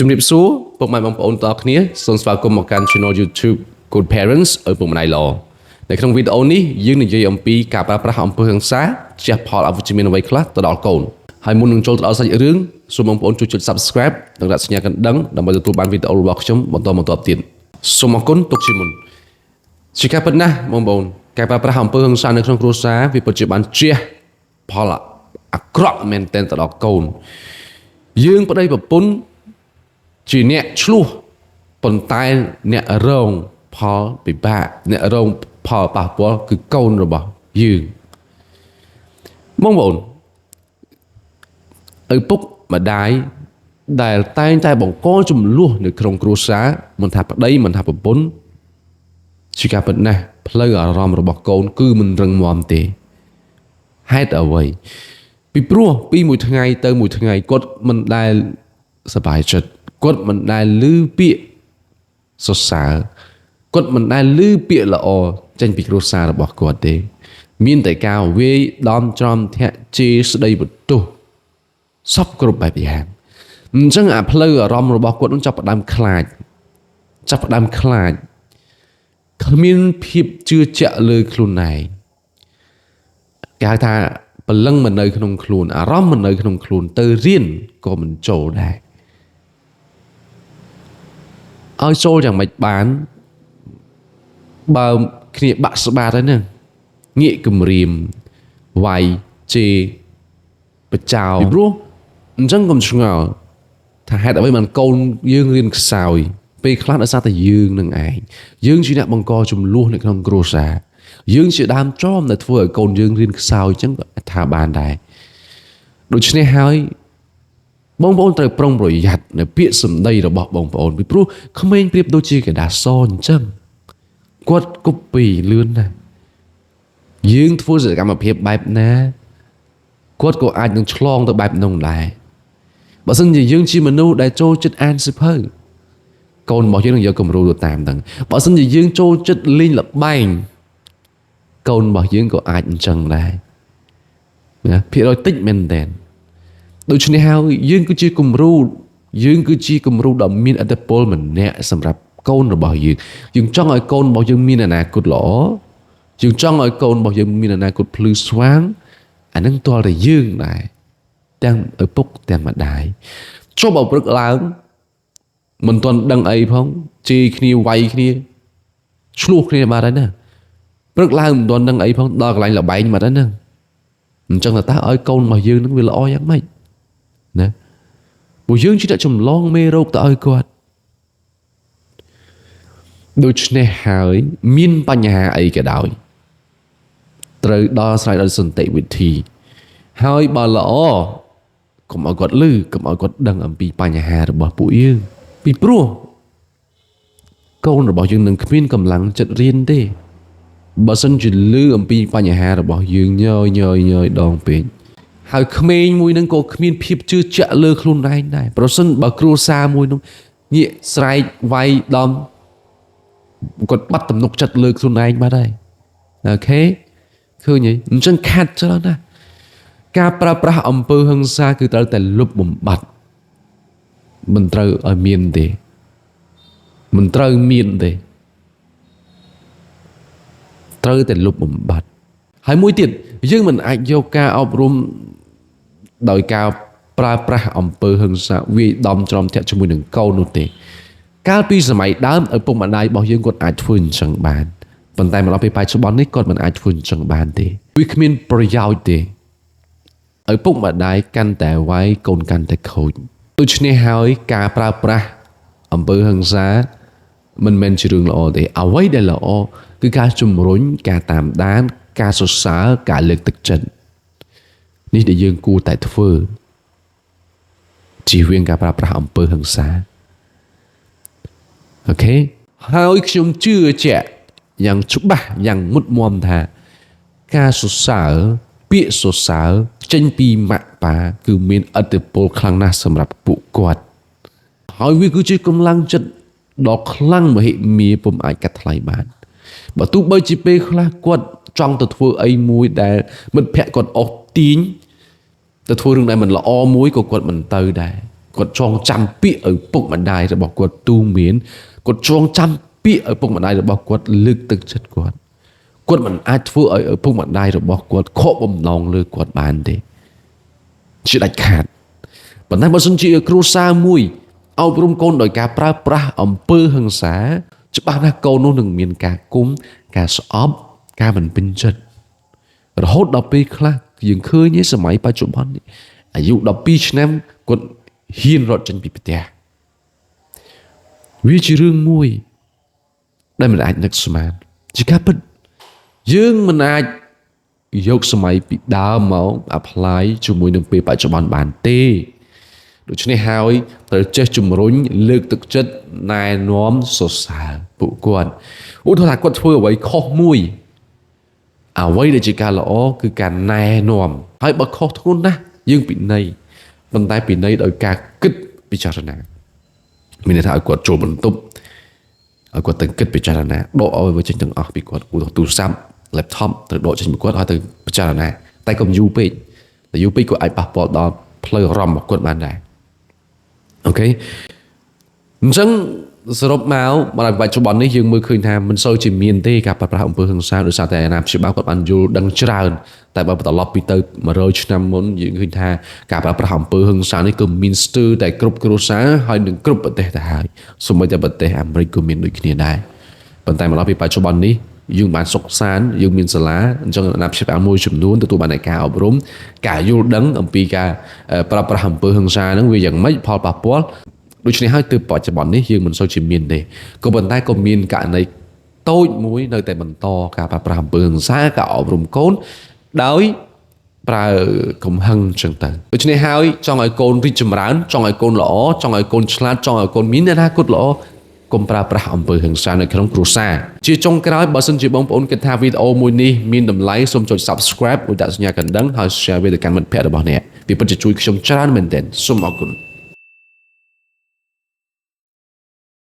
ជំរាបសួរពុកម៉ែបងប្អូនទាំងអស់គ្នាសូមស្វាគមន៍មកកាន់ Channel YouTube Good Parents ឪពុកម្ដាយល្អនៅក្នុងវីដេអូនេះយើងនិយាយអំពីការប្រើប្រាស់អំពើហិង្សាជះផលអវិជ្ជមានអ្វីខ្លះទៅដល់កូនហើយមុននឹងចូលទៅដល់សាច់រឿងសូមបងប្អូនជួយចុច Subscribe និងដាក់សញ្ញាកណ្ដឹងដើម្បីទទួលបានវីដេអូរបស់ខ្ញុំបន្តទៀតសូមអរគុណទុកជាមុនជាការពិតណាស់បងប្អូនការប្រើប្រាស់អំពើហិង្សានៅក្នុងគ្រួសារវាពិតជាបានជះផលអាក្រក់មែនទែនទៅដល់កូនយើងប្តីប្រពន្ធជាអ្នកឆ្លោះប៉ុន្តែអ្នករងផលពិបាកអ្នករងផលប៉ះពាល់គឺកូនរបស់យើងបងប្អូនឪពុកម្ដាយដែលតែងតែបង្កចំនួននៅក្នុងគ្រួសារមិនថាប្តីមិនថាប្រពន្ធជាការពិតណាស់ផ្លូវអារម្មណ៍របស់កូនគឺមិនរឹងមាំទេហេតុអ្វីពីព្រោះពីមួយថ្ងៃទៅមួយថ្ងៃគាត់មិនដែលសប្បាយចិត្តគាត់មិនដែលឮពាក្យសរសើរគាត់មិនដែលឮពាក្យល្អចេញពីគ្រួសាររបស់គាត់ទេមានតែការវាយដំច្រំធាក់ជេរស្ដីបន្ទោសសពគ្រប់បែបយ៉ាងអញ្ចឹងអាផ្លូវអារម្មណ៍របស់គាត់នឹងចាប់ផ្ដើមខ្លាចគ្មានភាពជឿជាក់លើខ្លួនឯងគេហៅថាព្រលឹងមិននៅក្នុងខ្លួនអារម្មណ៍មិននៅក្នុងខ្លួនទៅរៀនក៏មិនចូលដែរឲ្យចូលយ៉ាងម៉េចបានបើគ្នាបាក់ស្បាតហើយហ្នឹងងាកគំរាមវាយជេរបចោពីព្រោះអញ្ចឹងកុំឆ្ងល់ថាហេតុអ្វីបានកូនយើងរៀនខ្សោយពេលខ្លះដោយសារតែយើងនឹងឯងយើងជាអ្នកបង្កចំនួននៅក្នុងគ្រួសារយើងជាដើមចមដែលធ្វើឲ្យកូនយើងរៀនខ្សោយអញ្ចឹងក៏ថាបានដែរដូច្នេះហើយបងប្អូនត្រូវប្រុងប្រយ័ត្ននៅពាក្យសម្ដីរបស់បងប្អូនពីព្រោះក្មេងប្រៀបដូចជាកដាសអញ្ចឹងគាត់គប់ពីលឿនណាស់យើងធ្វើសកម្មភាពបែបណាគាត់ក៏អាចនឹងឆ្លងទៅបែបនោះដែរបើមិនជាយើងជាមនុស្សដែលចូលចិត្តអានសៀវភៅកូនរបស់យើងនឹងយកគំរូទៅតាមហ្នឹងបើមិនជាយើងចូលចិត្តលេងល្បែងកូនរបស់យើងក៏អាចអញ្ចឹងដែរណាភាគរយតិចមែនតើដូច្នេះហើយយើងគឺជាគំរូដ៏មានឥទ្ធិពលម្នាក់សម្រាប់កូនរបស់យើងចង់ឲ្យកូនរបស់យើងមានអនាគតល្អយើងចង់ឲ្យកូនរបស់យើងមានអនាគតភ្លឺស្វាងអានឹងទាល់តែយើងដែរទាំងឪពុកទាំងម្ដាយចុះបើព្រឹកឡើងមិនទាន់ដឹងអីផងជេរគ្នាវាយគ្នាឆ្លោះគ្នាបាត់ហើយណាព្រឹកឡើងមិនទាន់ដឹងអីផងដល់កន្លែងលបែងបាត់ហើយណាអញ្ចឹងតើឲ្យកូនរបស់យើងនឹងវាល្អយ៉ាងម៉េចណាព្រោះយើងជាអ្នកចម្លងមេរោគទៅឲ្យគាត់ដូច្នេះហើយមានបញ្ហាអីក៏ដោយត្រូវដោះស្រាយដោយសន្តិវិធីហើយបើល្អកុំឲ្យគាត់ឮកុំឲ្យគាត់ដឹងអំពីបញ្ហារបស់ពួកយើងពីព្រោះកូនរបស់យើងនឹងគ្មានកម្លាំងចិត្តរៀនទេបើសិនជាឮអំពីបញ្ហារបស់យើងញយដងពេកហើយក្មេងមួយនឹងក៏គ្មានភាពជឿជាក់លើខ្លួនឯងដែរប្រសិនបើគ្រួសារមួយនោះងាកស្រែកវាយដំគាត់បាត់ទំនុកចិត្តលើខ្លួនឯងបាត់ហើយអូខេឃើញទេអញ្ចឹងខាត់ច្រើនណាស់ការប្រើប្រាស់អំពើហិង្សាគឺត្រូវតែលុបបំបាត់មិនត្រូវឲ្យមានទេត្រូវតែលុបបំបាត់ហើយមួយទៀតយើងមិនអាចយកការអប់រំដោយការប្រើប្រាស់អំពើហិង្សាវាយដំច្រំធាក់ជាមួយនឹងកូននោះទេកាលពីសម័យដើមឪពុកម្ដាយរបស់យើងគាត់អាចធ្វើអញ្ចឹងបានប៉ុន្តែមកដល់ពេលបច្ចុប្បន្ននេះគាត់មិនអាចធ្វើអញ្ចឹងបានទេវាគ្មានប្រយោជន៍ទេឪពុកម្ដាយកាន់តែវាយកូនកាន់តែខូចដូច្នេះហើយការប្រើប្រាស់អំពើហិង្សាមិនមែនជារឿងល្អទេអ្វីដែលល្អគឺការជំរុញការតាមដានការសរសើរការលើកទឹកចិត្តនេះដែលយើងគួរតែធ្វើជៀសវាងការប្រើប្រាស់អំពើហិង្សាអូខេហើយខ្ញុំជឿជាក់យ៉ាងច្បាស់យ៉ាងមុតមមថាការសរសើរពាក្យសរសើរចេញពីម៉ាក់ប៉ាគឺមានឥទ្ធិពលខ្លាំងណាស់សម្រាប់ពួកគាត់ហើយវាគឺជាកម្លាំងចិត្តដ៏ខ្លាំងមហិមាពុំអាចកាត់ថ្លៃបានបើទោះបីជាពេលខ្លះគាត់ចង់ទៅធ្វើអីមួយដែលមិត្តភក្តិគាត់អស់ទាញទៅធ្វើរឿងដែលមិនល្អមួយក៏គាត់មិនទៅដែរ គាត់ចងចាំពាក្យឪពុកម្ដាយរបស់គាត់ទូន្មានគាត់ចងចាំពាក្យឪពុកម្ដាយរបស់គាត់លើកទឹកចិត្តគាត់មិនអាចធ្វើឲ្យឪពុកម្ដាយរបស់គាត់ខកបំណងលើគាត់បានទេជាដាច់ខាតប៉ុន្តែបើសិនជាគ្រួសារមួយអប់រំកូនដោយការប្រើប្រាស់អំពើហិង្សាច្បាស់ណាស់កូននោះនឹងមានការគុំការស្អប់ការមិនពេញចិត្តរហូតដល់ពេលខ្លះយើងឃើញសម័យបច្ចុប្បន្ននេះអាយុ12ឆ្នាំគាត់ហ៊ានរត់ចេញពីផ្ទះវាជារឿងមួយដែលមិនអាចនឹកស្មានជាការពិតយើងមិនអាចយកសម័យពីដើមមក apply ជាមួយនឹងពេលបច្ចុប្បន្នបានទេដូច្នេះហើយត្រូវចេះជំរុញលើកទឹកចិត្តណែនាំសរសើរពួកគាត់ឧទាហរណ៍ថាគាត់ធ្វើអ្វីខុសមួយអ្វីដែលជាការល្អគឺការណែនាំហើយបើខុសធ្ងន់ណាស់យើងពិន័យប៉ុន្តែពិន័យដោយការគិតពិចារណាមានន័យថាឲ្យគាត់ចូលបន្ទប់ឲ្យគាត់ទៅគិតពិចារណាដកឲ្យវាចេញទាំងអស់ពីគាត់ឧទាហរណ៍ទូរស័ព្ទ laptop ត្រូវដកចេញពីគាត់ឲ្យទៅពិចារណាតែកុំយូរពេកតែយូរពេកគាត់អាចប៉ះពាល់ដល់ផ្លូវអារម្មណ៍របស់គាត់បានដែរអូខេអញ្ចឹងសរុបមកដល់បច្ចុប្បន្ននេះយើងមើលឃើញថាមិនសូវជាមានទេការប្រើប្រាស់អំពើហិង្សាដោយសារតែអាណាព្យាបាលគាត់បានយល់ដឹងច្រើនតែបើត្រឡប់ពីទៅ100ឆ្នាំមុនយើងឃើញថាការប្រើប្រាស់អំពើហិង្សានេះគឺមានស្ទើរតែគ្រប់គ្រួសារហើយនឹងគ្រប់ប្រទេសទៅហើយសូម្បីតែប្រទេសអាមេរិកក៏មានដូចគ្នាដែរប៉ុន្តែមកដល់ពីបច្ចុប្បន្ននេះយើងបានសុខសាន្តយើងមានសាលាអញ្ចឹងអាណាព្យាបាលមួយចំនួនទទួលបានការអប់រំការយល់ដឹងអំពីការប្រើប្រាស់អំពើហិង្សាហ្នឹងវាយ៉ាងម៉េចផលប៉ះពាល់ដូច្នេះហើយទើបបច្ចុប្បន្ននេះយើងមិនសូវជាមានទេក៏ប៉ុន្តែក៏មានករណីតូចមួយនៅតែបន្តការប្រើប្រាស់អំពើហិង្សាការអប់រំកូនដោយប្រើកំហឹងចឹងទៅដូច្នេះហើយចង់ឲ្យកូនរីកចម្រើនចង់ឲ្យកូនល្អចង់ឲ្យកូនឆ្លាតចង់ឲ្យកូនមានអនាគតល្អកុំប្រើប្រាស់អំពើហិង្សានៅក្នុងគ្រួសារជាចុងក្រោយបើសិនជាបងប្អូនគិតថាវីដេអូមួយនេះមានតម្លៃសូមចុច Subscribe ឬដាក់សញ្ញាកណ្ដឹងហើយ Share វាទៅកាន់មិត្តភ័ក្តិរបស់អ្នកវាពិតជាជួយខ្ញុំច្រើនមែនទែនសូមអរគុណ